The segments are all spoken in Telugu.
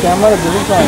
कैमरा दिखता है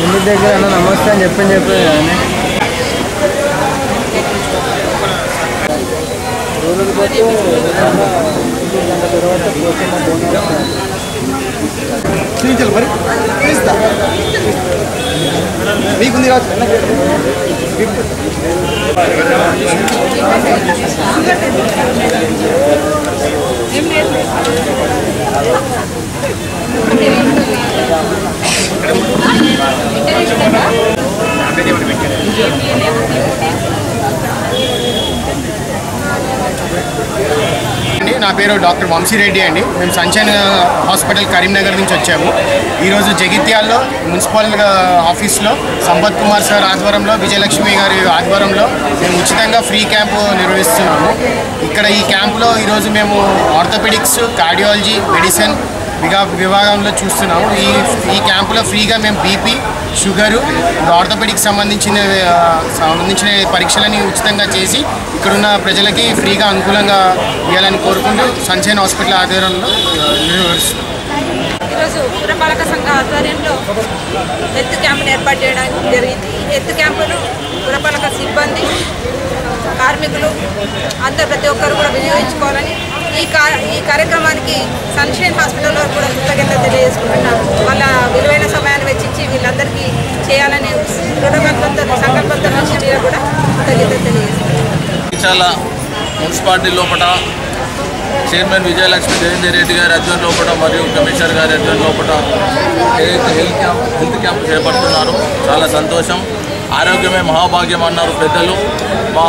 ఇంటి దగ్గర నమస్తే అని చెప్పాను चल మరి మీకుంది కాదు నా పేరు డాక్టర్ వంశీరెడ్డి అండి. మేము సన్షైన్ హాస్పిటల్ కరీంనగర్ నుంచి వచ్చాము. ఈరోజు జగిత్యాల్లో మున్సిపల్ ఆఫీస్లో సంపత్ కుమార్ సార్ ఆధ్వర్యంలో, విజయలక్ష్మి గారి ఆధ్వర్యంలో మేము ఉచితంగా ఫ్రీ క్యాంపు నిర్వహిస్తున్నాము. ఇక్కడ ఈ క్యాంపులో ఈరోజు మేము ఆర్థోపెడిక్స్, కార్డియాలజీ, మెడిసిన్ విభాగంలో చూస్తున్నాము. ఈ క్యాంపులో ఫ్రీగా మేము బీపీ, షుగరు, ఆర్థోపెడిక్స్ సంబంధించిన పరీక్షలని ఉచితంగా చేసి ఇక్కడున్న ప్రజలకి ఫ్రీగా అనుకూలంగా ఇవ్వాలని కోరుకుంటూ సన్షైన్ హాస్పిటల్ ఆధ్వర్యంలో నిర్వహిస్తున్నాం. ఈరోజు పురపాలక సంఘ ఆధ్వర్యంలో హెల్త్ క్యాంపును ఏర్పాటు చేయడం జరిగింది. ఈ హెల్త్ క్యాంపును పురపాలక సిబ్బంది, కార్మికులు అందరూ ప్రతి ఒక్కరు కూడా వినియోగించుకోవాలని ఈ కార్యక్రమానికి సన్షైన్ హాస్పిటల్ వారు కూడా కృతజ్ఞత తెలియజేసుకుంటున్నాము. వాళ్ళ విలువైన సమయాన్ని వెచ్చించి వీళ్ళందరికీ చేయాలనే సంకల్పంతో విషయం మీద కూడా కృతజ్ఞత తెలియజేసుకుంటున్నాము. చాలా మున్సిపాలిటీ లోపల చైర్మన్ విజయలక్ష్మి దేవేందర్ రెడ్డి గారి అధ్వర్యం లోపల మరియు కమిషనర్ గారి అధ్వర్యం లోపల హెల్త్ క్యాంప్ చేపడుతున్నారు. చాలా సంతోషం. ఆరోగ్యమే మహాభాగ్యం అన్నారు పెద్దలు. మా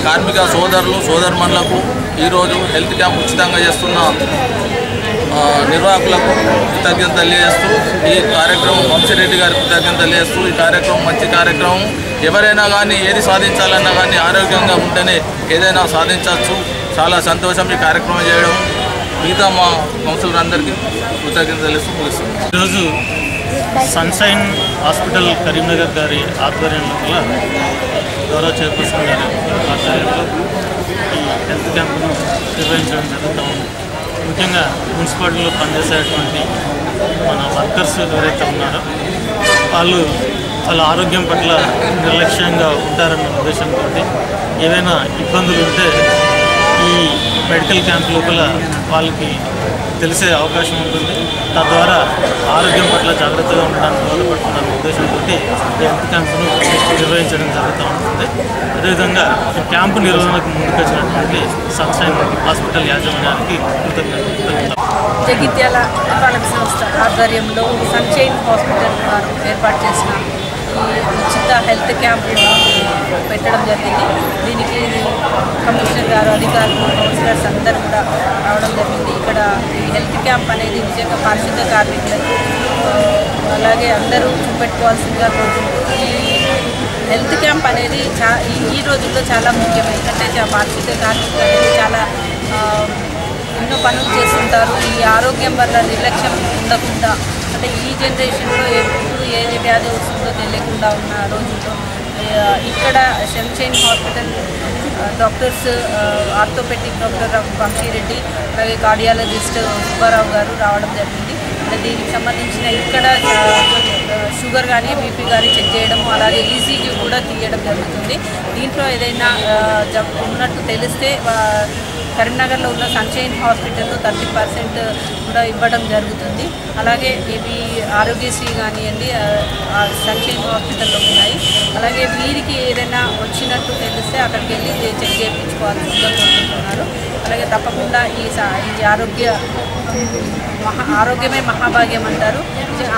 కార్మిక సోదరులు సోదరుమణులకు ఈరోజు హెల్త్ క్యాంప్ ఉచితంగా చేస్తున్న నిర్వాహకులకు కృతజ్ఞత తెలియజేస్తూ ఈ కార్యక్రమం వంశీరెడ్డి గారి కృతజ్ఞత తెలియజేస్తూ ఈ కార్యక్రమం మంచి కార్యక్రమం. ఎవరైనా కానీ ఏది సాధించాలన్నా కానీ ఆరోగ్యంగా ఉంటేనే ఏదైనా సాధించవచ్చు. చాలా సంతోషం ఈ కార్యక్రమం చేయడం. మిగతా మా కౌన్సిలర్లందరికీ కృతజ్ఞత తెలుస్తూ ముగిస్తుంది. ఈరోజు సన్షైన్ హాస్పిటల్ కరీంనగర్ గారి ఆధ్వర్యంలో గౌరవ చైర్పర్సన్ గారి ఆధ్వర్యంలో ఈ హెల్త్ క్యాంపును నిర్వహించడం జరుగుతూ ఉంది. ముఖ్యంగా మున్సిపాలిటీలో పనిచేసేటువంటి మన వర్కర్స్ ఎవరైతే ఉన్నారో వాళ్ళ ఆరోగ్యం పట్ల నిర్లక్ష్యంగా ఉంటారన్న ఉద్దేశంతో ఏవైనా ఇబ్బందులు ఉంటే ఈ మెడికల్ క్యాంప్ లోపల వాళ్ళకి తెలిసే అవకాశం ఉంటుంది. తద్వారా ఆరోగ్యం పట్ల జాగ్రత్తగా ఉండడానికి దోహదపడుతున్న ఉద్దేశంతో ఈ హెల్త్ క్యాంపును నిర్వహించడం జరుగుతూ ఉంటుంది. అదేవిధంగా ఈ క్యాంపు నిర్వహణకు ముందుకొచ్చినటువంటి సన్షైన్ హాస్పిటల్ యాజమాన్యానికి కృతజ్ఞతలు. జగిత్యాల పురపాలక సంస్థ ఆధ్వర్యంలో సన్షైన్ హాస్పిటల్ వారు ఏర్పాటు చేసిన ఈ ఉచిత హెల్త్ క్యాంప్ పెట్టడం జరిగింది. దీనికి కమిషనర్ గారు, అధికారులు, కౌన్సిలర్స్ అందరూ కూడా రావడం జరిగింది. ఇక్కడ ఈ హెల్త్ క్యాంప్ అనేది నిజంగా పారిశుద్ధ కార్మికులకు అలాగే అందరూ చూపెట్టుకోవాల్సిందిగా కోరుకుంటూ ఈ హెల్త్ క్యాంప్ అనేది ఈ రోజుల్లో చాలా ముఖ్యం. ఎందుకంటే పారిశుద్ధ కార్మికులు అనేది చాలా ఎన్నో పనులు చేస్తుంటారు. ఈ ఆరోగ్యం వల్ల నిర్లక్ష్యం ఉండకుండా, అంటే ఈ జనరేషన్లో ఎప్పుడు ఏది వ్యాధి వస్తుందో తెలియకుండా ఉన్న రోజుల్లో ఇక్కడ Sunshine hospital doctors, orthopaedic doctor Vamshi Reddy, అలాగే కార్డియాలజిస్ట్ సుబ్బారావు గారు రావడం జరిగింది. దీనికి సంబంధించిన ఇక్కడ షుగర్ కానీ బీపీ కానీ చెక్ చేయడం, అలాగే ఈసీజీ కూడా తీయడం జరుగుతుంది. దీంట్లో ఏదైనా ఉన్నట్టు తెలిస్తే కరీంనగర్లో ఉన్న సన్షైన్ హాస్పిటల్లో 30% కూడా ఇవ్వడం జరుగుతుంది. అలాగే ఇవి ఆరోగ్యశ్రీ కానివ్వండి సన్షైన్ హాస్పిటల్లో ఉన్నాయి. అలాగే వీరికి ఏదైనా వచ్చినట్టు తెలిస్తే అక్కడికి వెళ్ళి చెక్ చేయించుకోవాల్సిందిగా కోరుకుంటున్నారు. అలాగే తప్పకుండా ఈ ఆరోగ్యమే మహాభాగ్యం అంటారు.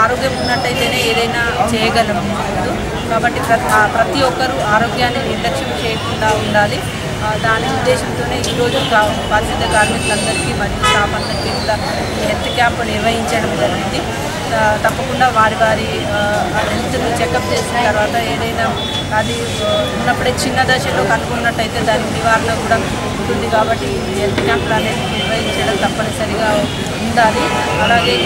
ఆరోగ్యం ఉన్నట్టయితేనే ఏదైనా చేయగలము. కాబట్టి ప్రతి ఒక్కరూ ఆరోగ్యాన్ని నిర్లక్ష్యం చేయకుండా ఉండాలి. దాని ఉద్దేశంతోనే ఈరోజు పారిశుద్ధ కార్మికులందరికీ మరియు స్టాఫ్ అందరికీ కూడా ఈ హెల్త్ క్యాంప్ నిర్వహించడం జరిగింది. తప్పకుండా వారి హెల్త్ను చెకప్ చేసిన తర్వాత ఏదైనా అది ఉన్నప్పుడే చిన్న దశలో కనుగొన్నట్టయితే దాని నివారణ కూడా ఉంటుంది. కాబట్టి హెల్త్ క్యాంపులు అనేది నిర్వహించడం తప్పనిసరిగా ఉండాలి. అలాగే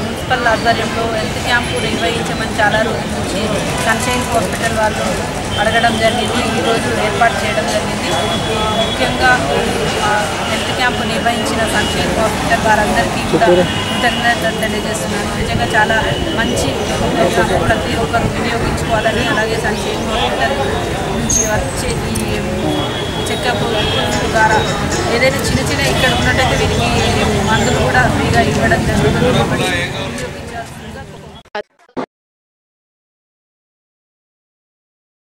మున్సిపల్ ఆధ్వర్యంలో హెల్త్ క్యాంపు నిర్వహించమని చాలా రోజుల నుంచి సన్షైన్ హాస్పిటల్ వాళ్ళు అడగడం జరిగింది. ఈరోజు ఏర్పాటు చేయడం జరిగింది. ముఖ్యంగా హెల్త్ క్యాంపు నిర్వహించిన సన్షైన్ హాస్పిటల్ వారందరికీ కూడా కృతజ్ఞతలు తెలియజేస్తున్నాను. నిజంగా చాలా మంచి ప్రతి ఒక్కరు వినియోగించుకోవాలని, అలాగే సన్షైన్ హాస్పిటల్ నుంచి వచ్చే ఈ చెకప్ ద్వారా ఏదైనా చిన్న ఇక్కడ ఉన్నట్టయితే వీరికి మందులు కూడా ఫ్రీగా ఇవ్వడం జరుగుతుంది.